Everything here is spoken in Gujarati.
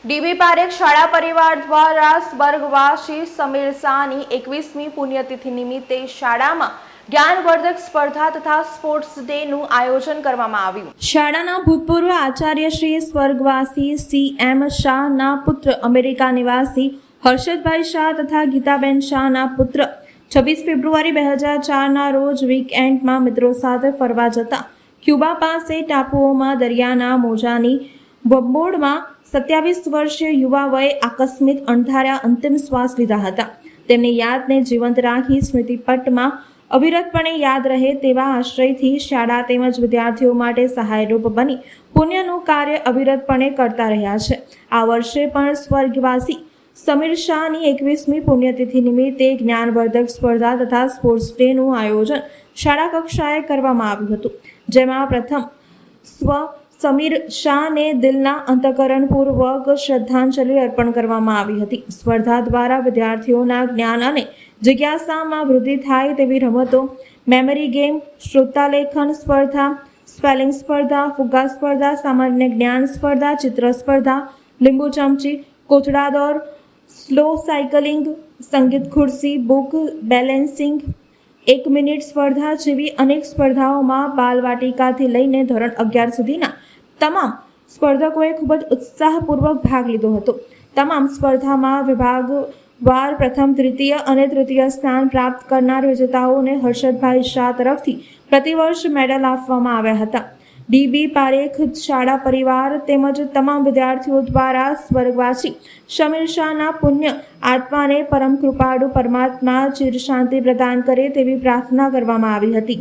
ડીબી પારેખ શાળા પરિવાર દ્વારા સ્વર્ગવાસી સમીર શાહની 21મી પુણ્યતિથિ નિમિત્તે શાળામાં જ્ઞાનવર્ધક સ્પર્ધા તથા સ્પોર્ટ્સ ડેનું આયોજન કરવામાં આવ્યું। શાળાના ભૂતપૂર્વ આચાર્ય શ્રી સ્વર્ગવાસી CM શાહના પુત્ર અમેરિકા નિવાસી હર્ષદભાઈ શાહ તથા ગીતાબેન શાહના પુત્ર 26 ફેબ્રુઆરી 2004ના રોજ વીકએન્ડમાં મિત્રો સાથે ફરવા જતા ક્યુબા પાસે ટાપુઓમાં દરિયાના મોજાની બમ્બોળમાં 27 વર્ષીય યુવા વયે આકસ્મિક અણધાર્યા અંતિમ શ્વાસ લીધા હતા। તેમની યાદને જીવંત રાખી સ્મૃતિપટમાં અવિરતપણે યાદ રહે તેવા આશ્રયથી શાળા તેમજ વિદ્યાર્થીઓ માટે સહાયરૂપ બની પુણ્યનું કાર્ય અવિરતપણે કરતા રહ્યા છે। આ વર્ષે પણ સ્વર્ગવાસી સમીર શાહની 21મી પુણ્યતિથિ નિમિત્તે જ્ઞાનવર્ધક સ્પર્ધા તથા સ્પોર્ટ્સ ડેનું આયોજન શાળા કક્ષાએ કરવામાં આવ્યું હતું, જેમાં પ્રથમ સમીર શાહને દિલના અંતઃકરણપૂર્વક શ્રદ્ધાંજલિ અર્પણ કરવામાં આવી હતી। સ્પર્ધા દ્વારા વિદ્યાર્થીઓના જ્ઞાન અને જિજ્ઞાસામાં વૃદ્ધિ થાય તેવી રમતો, મેમરી ગેમ, શ્રુતાલેખન સ્પર્ધા, સ્પેલિંગ સ્પર્ધા, ફુગ્ગા સ્પર્ધા, સામાન્ય જ્ઞાન સ્પર્ધા, ચિત્ર સ્પર્ધા, લીંબુ ચમચી, કોથળા દોડ, સ્લો સાયકલિંગ, સંગીત ખુરશી, બુક બેલેન્સિંગ, 1 મિનિટ સ્પર્ધા જેવી અનેક સ્પર્ધાઓમાં બાલવાટિકાથી લઈને ધોરણ 11 સુધીના તમામ સ્પર્ધકોએ ખૂબ જ ઉત્સાહપૂર્વક ભાગ લીધો હતો। તમામ સ્પર્ધામાં વિભાગવાર પ્રથમ, દ્વિતીય અને તૃતીય સ્થાન પ્રાપ્ત કરનાર વિજેતાઓને હર્ષદભાઈ શાહ તરફથી પ્રતિવર્ષ મેડલ આપવામાં આવ્યા હતા। ડીબી પારેખ શાળા પરિવાર તેમજ તમામ વિદ્યાર્થીઓ દ્વારા સ્વર્ગવાસી સમીર શાહના પુણ્ય આત્માને પરમ કૃપાળુ પરમાત્મા ચિર શાંતિ પ્રદાન કરે તેવી પ્રાર્થના કરવામાં આવી હતી।